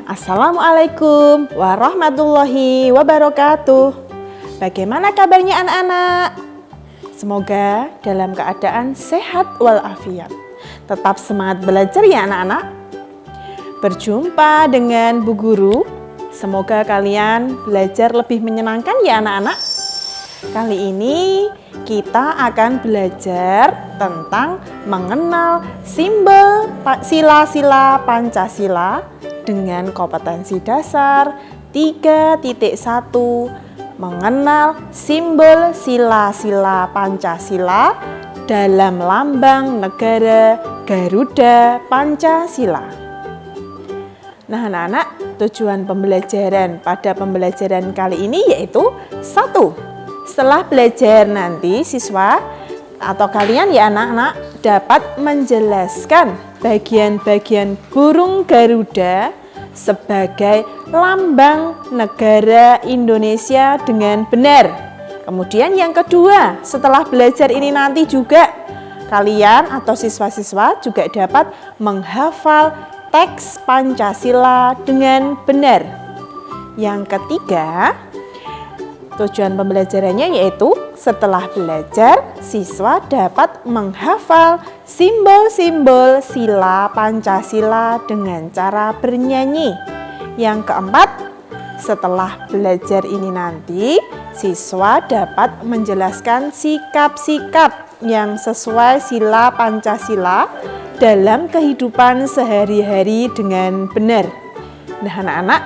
Assalamualaikum warahmatullahi wabarakatuh. Bagaimana kabarnya anak-anak? Semoga dalam keadaan sehat walafiat. Tetap semangat belajar ya anak-anak. Berjumpa dengan Bu Guru. Semoga kalian belajar lebih menyenangkan ya anak-anak. Kali ini kita akan belajar tentang mengenal simbol sila-sila Pancasila dengan kompetensi dasar 3.1, mengenal simbol sila-sila Pancasila dalam lambang negara Garuda Pancasila. Nah anak-anak, tujuan pembelajaran pada pembelajaran kali ini yaitu 1. Setelah belajar nanti siswa atau kalian ya anak-anak dapat menjelaskan bagian-bagian burung Garuda sebagai lambang negara Indonesia dengan benar. Kemudian yang kedua, setelah belajar ini nanti juga kalian atau siswa-siswa juga dapat menghafal teks Pancasila dengan benar. Yang ketiga, tujuan pembelajarannya yaitu setelah belajar, siswa dapat menghafal simbol-simbol sila Pancasila dengan cara bernyanyi. Yang keempat, setelah belajar ini nanti, siswa dapat menjelaskan sikap-sikap yang sesuai sila Pancasila dalam kehidupan sehari-hari dengan benar. Nah anak-anak,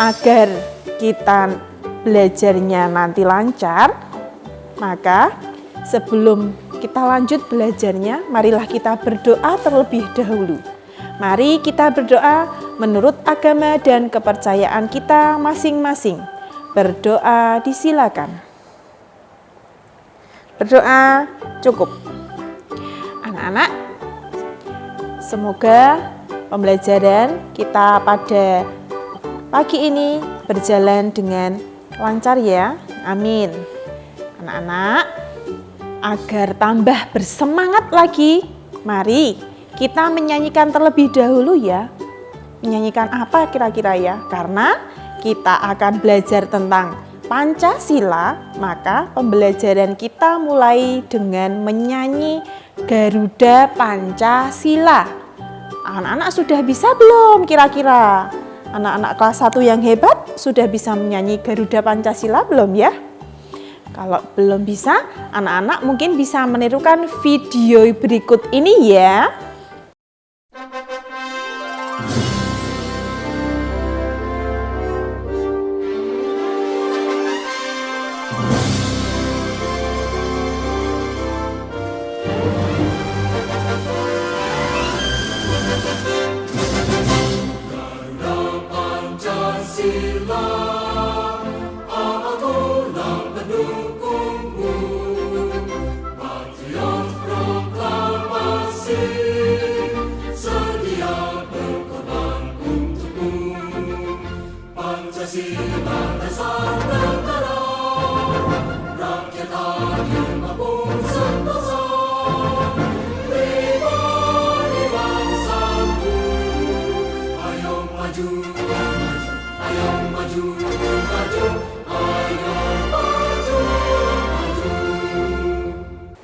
agar kita belajarnya nanti lancar, maka sebelum kita lanjut belajarnya, marilah kita berdoa terlebih dahulu. Mari kita berdoa menurut agama dan kepercayaan kita masing-masing. Berdoa disilakan. Berdoa cukup. Anak-anak, semoga pembelajaran kita pada pagi ini berjalan dengan lancar ya, amin. Anak-anak, agar tambah bersemangat lagi, mari kita menyanyikan terlebih dahulu ya. Menyanyikan apa kira-kira ya? Karena kita akan belajar tentang Pancasila, maka pembelajaran kita mulai dengan menyanyi Garuda Pancasila. Anak-anak sudah bisa belum kira-kira? Anak-anak kelas 1 yang hebat sudah bisa menyanyi Garuda Pancasila belum ya? Kalau belum bisa, anak-anak mungkin bisa menirukan video berikut ini ya.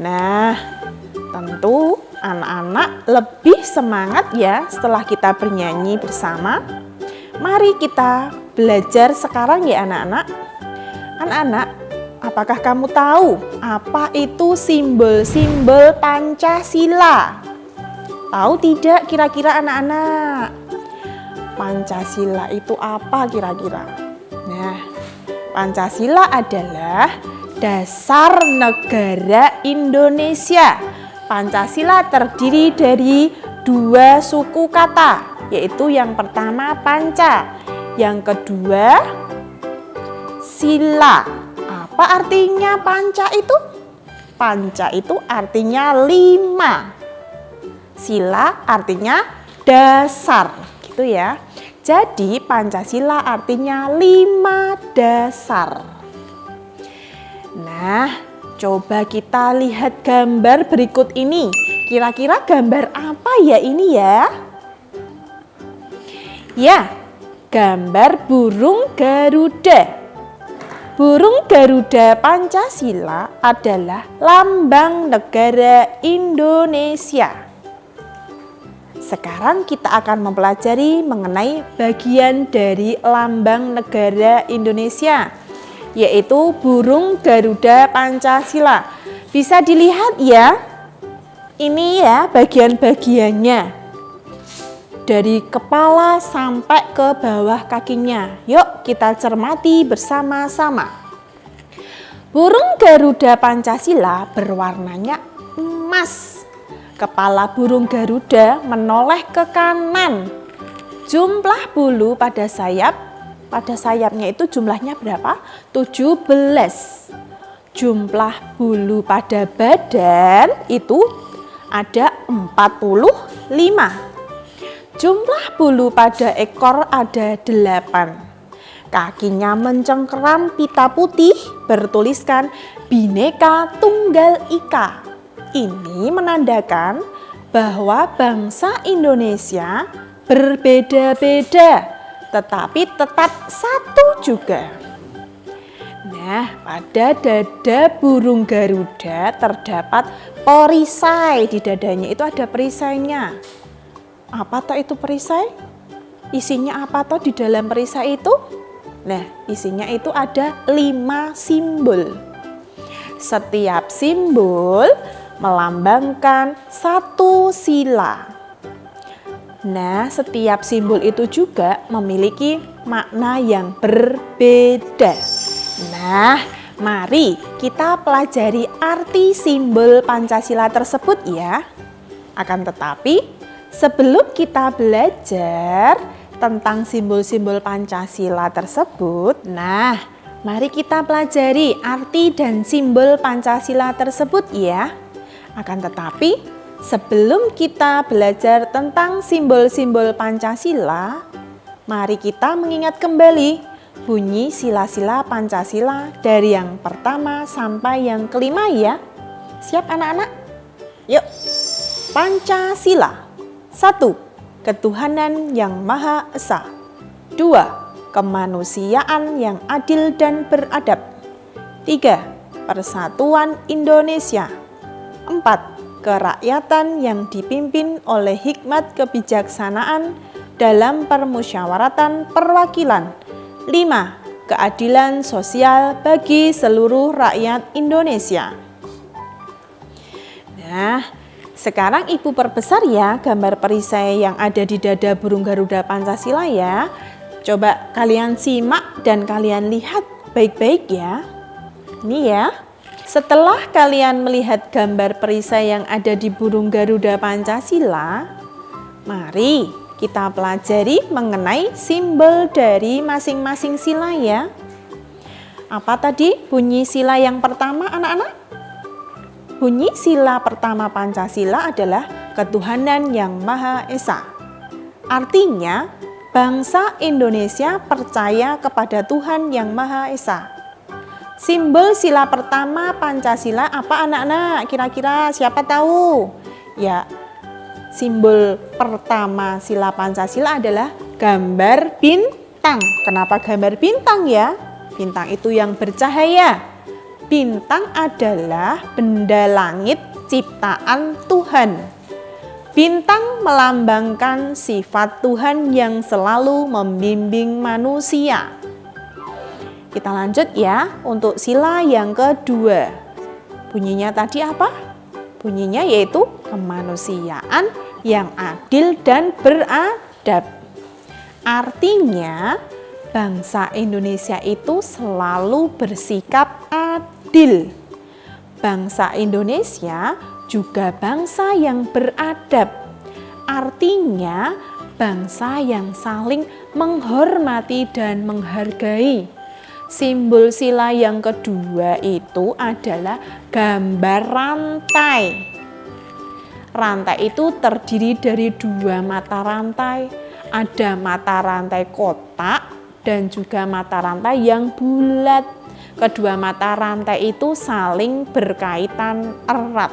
Nah, tentu anak-anak lebih semangat ya setelah kita bernyanyi bersama. Mari kita belajar sekarang ya anak-anak. Anak-anak, apakah kamu tahu apa itu simbol-simbol Pancasila? Tahu tidak kira-kira anak-anak? Pancasila itu apa kira-kira? Nah, Pancasila adalah dasar negara Indonesia. Pancasila terdiri dari 2 suku kata, yaitu yang pertama panca, yang kedua sila. Apa artinya panca itu? Panca itu artinya 5. Sila artinya dasar, gitu ya. Jadi Pancasila artinya 5 dasar. Nah, coba kita lihat gambar berikut ini. Kira-kira gambar apa ya ini ya? Ya, gambar burung Garuda. Burung Garuda Pancasila adalah lambang negara Indonesia. Sekarang kita akan mempelajari mengenai bagian dari lambang negara Indonesia, yaitu burung Garuda Pancasila. Bisa dilihat ya, ini ya bagian-bagiannya. Dari kepala sampai ke bawah kakinya. Yuk kita cermati bersama-sama. Burung Garuda Pancasila berwarnanya emas. Kepala burung Garuda menoleh ke kanan. Jumlah bulu pada sayapnya itu jumlahnya berapa? 17. Jumlah bulu pada badan itu ada 45. Jumlah bulu pada ekor ada 8. Kakinya mencengkeram pita putih bertuliskan Bhinneka Tunggal Ika. Ini menandakan bahwa bangsa Indonesia berbeda-beda, tetapi tetap satu juga. Nah, pada dada burung Garuda terdapat perisai. Di dadanya itu ada perisainya. Apa toh itu perisai? Isinya apa toh di dalam perisai itu? Nah, isinya itu ada 5 simbol. Setiap simbol melambangkan satu sila. Nah, setiap simbol itu juga memiliki makna yang berbeda. Nah, mari kita pelajari arti simbol Pancasila tersebut ya. Akan tetapi, sebelum kita belajar tentang simbol-simbol Pancasila tersebut, nah, mari kita pelajari arti dan simbol Pancasila tersebut ya. Akan tetapi, sebelum kita belajar tentang simbol-simbol Pancasila, mari kita mengingat kembali bunyi sila-sila Pancasila dari yang pertama sampai yang kelima ya. Siap anak-anak? Yuk, Pancasila. 1. Ketuhanan yang Maha Esa. 2. Kemanusiaan yang adil dan beradab. 3. Persatuan Indonesia. 4. Kerakyatan yang dipimpin oleh hikmat kebijaksanaan dalam permusyawaratan perwakilan. 5. Keadilan sosial bagi seluruh rakyat Indonesia. Nah, sekarang Ibu perbesar ya gambar perisai yang ada di dada burung Garuda Pancasila ya. Coba kalian simak dan kalian lihat baik-baik ya. Ini ya. Setelah kalian melihat gambar perisai yang ada di burung Garuda Pancasila, mari kita pelajari mengenai simbol dari masing-masing sila ya. Apa tadi bunyi sila yang pertama anak-anak? Bunyi sila pertama Pancasila adalah ketuhanan yang Maha Esa. Artinya, bangsa Indonesia percaya kepada Tuhan yang Maha Esa. Simbol sila pertama Pancasila apa anak-anak? Kira-kira siapa tahu? Ya, simbol pertama sila Pancasila adalah gambar bintang. Kenapa gambar bintang ya? Bintang itu yang bercahaya. Bintang adalah benda langit ciptaan Tuhan. Bintang melambangkan sifat Tuhan yang selalu membimbing manusia. Kita lanjut ya untuk sila yang kedua. Bunyinya tadi apa? Bunyinya yaitu kemanusiaan yang adil dan beradab. Artinya, bangsa Indonesia itu selalu bersikap adil. Bangsa Indonesia juga bangsa yang beradab. Artinya, bangsa yang saling menghormati dan menghargai. Simbol sila yang kedua itu adalah gambar rantai. Rantai itu terdiri dari 2 mata rantai. Ada mata rantai kotak dan juga mata rantai yang bulat. Kedua mata rantai itu saling berkaitan erat.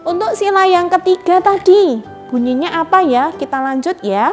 Untuk sila yang ketiga tadi, bunyinya apa ya? Kita lanjut ya.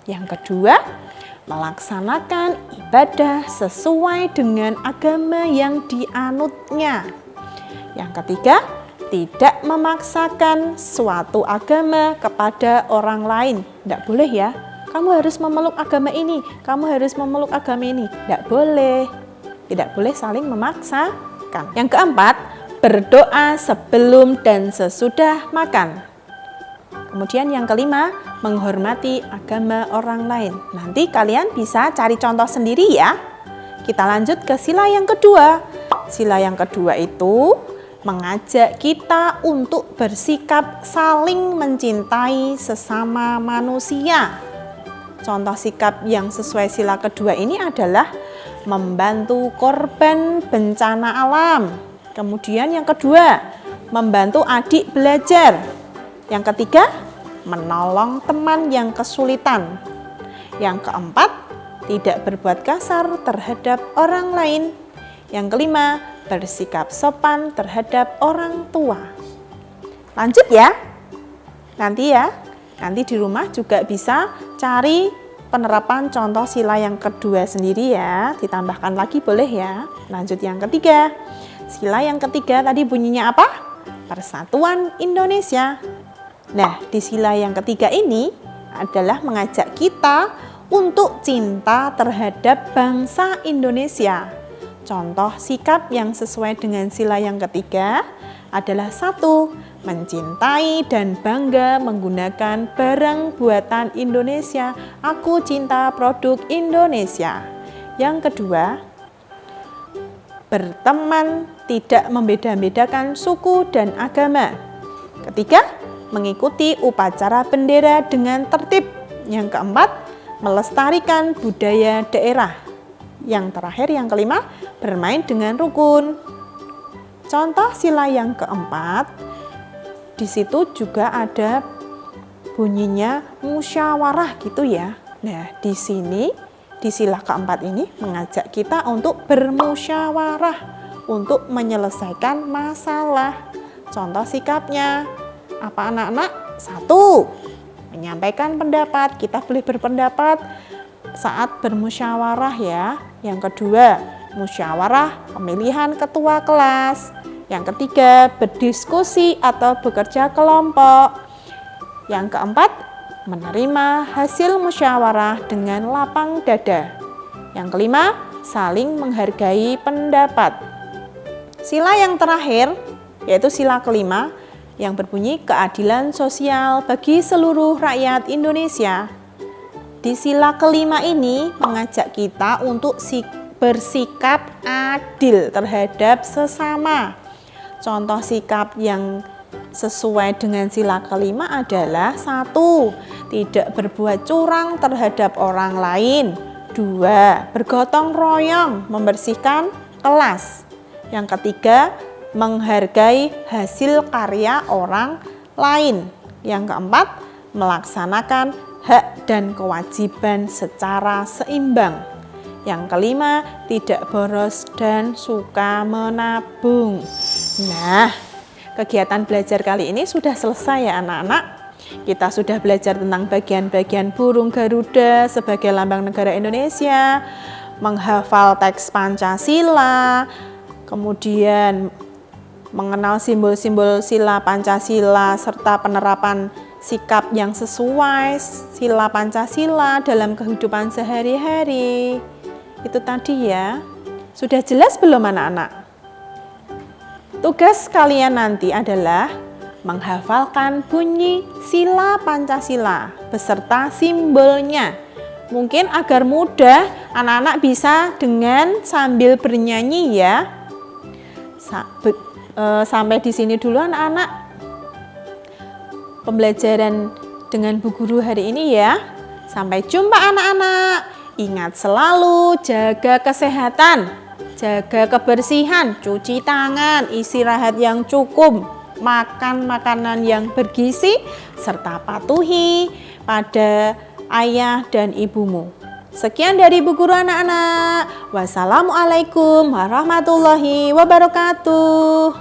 Yang kedua, melaksanakan ibadah sesuai dengan agama yang dianutnya. Yang ketiga, tidak memaksakan suatu agama kepada orang lain. Tidak boleh ya, kamu harus memeluk agama ini, kamu harus memeluk agama ini. Tidak boleh. Tidak boleh saling memaksakan. Yang keempat, berdoa sebelum dan sesudah makan. Kemudian yang kelima, menghormati agama orang lain. Nanti kalian bisa cari contoh sendiri ya. Kita lanjut ke sila yang kedua. Sila yang kedua itu mengajak kita untuk bersikap saling mencintai sesama manusia. Contoh sikap yang sesuai sila kedua ini adalah membantu korban bencana alam. Kemudian yang kedua, membantu adik belajar. Yang ketiga, menolong teman yang kesulitan. Yang keempat, tidak berbuat kasar terhadap orang lain. Yang kelima, bersikap sopan terhadap orang tua. Lanjut ya. Nanti di rumah juga bisa cari penerapan contoh sila yang kedua sendiri ya. Ditambahkan lagi boleh ya. Lanjut yang ketiga. Sila yang ketiga tadi bunyinya apa? Persatuan Indonesia. Nah, di sila yang ketiga ini adalah mengajak kita untuk cinta terhadap bangsa Indonesia. Contoh sikap yang sesuai dengan sila yang ketiga adalah 1. Mencintai dan bangga menggunakan barang buatan Indonesia. Aku cinta produk Indonesia. Yang kedua, berteman tidak membeda-bedakan suku dan agama. Ketiga, mengikuti upacara bendera dengan tertib. Yang keempat, melestarikan budaya daerah. Yang terakhir, yang kelima, bermain dengan rukun. Contoh sila yang keempat, di situ juga ada bunyinya musyawarah gitu ya. Nah, di sini di sila keempat ini mengajak kita untuk bermusyawarah untuk menyelesaikan masalah. Contoh sikapnya apa anak-anak? 1. Menyampaikan pendapat. Kita boleh berpendapat saat bermusyawarah ya. Yang kedua, musyawarah pemilihan ketua kelas. Yang ketiga, berdiskusi atau bekerja kelompok. Yang keempat, menerima hasil musyawarah dengan lapang dada. Yang kelima, saling menghargai pendapat. Sila yang terakhir, yaitu sila kelima, yang berbunyi keadilan sosial bagi seluruh rakyat Indonesia. Di sila kelima ini mengajak kita untuk bersikap adil terhadap sesama. Contoh sikap yang sesuai dengan sila kelima adalah 1. Tidak berbuat curang terhadap orang lain. 2. Bergotong royong membersihkan kelas. Yang ketiga, menghargai hasil karya orang lain. Yang keempat, melaksanakan hak dan kewajiban secara seimbang. Yang kelima, tidak boros dan suka menabung. Nah, kegiatan belajar kali ini sudah selesai ya anak-anak. Kita sudah belajar tentang bagian-bagian burung Garuda sebagai lambang negara Indonesia, menghafal teks Pancasila, kemudian mengenal simbol-simbol sila Pancasila serta penerapan sikap yang sesuai sila Pancasila dalam kehidupan sehari-hari. Itu tadi ya. Sudah jelas belum anak-anak? Tugas kalian nanti adalah menghafalkan bunyi sila Pancasila beserta simbolnya. Mungkin agar mudah anak-anak bisa dengan sambil bernyanyi ya. Sampai di sini dulu anak-anak pembelajaran dengan Bu Guru hari ini ya. Sampai jumpa anak-anak. Ingat selalu jaga kesehatan, jaga kebersihan, cuci tangan, istirahat yang cukup, makan makanan yang bergizi, serta patuhi pada ayah dan ibumu. Sekian dari Bu Guru anak-anak. Wassalamualaikum warahmatullahi wabarakatuh.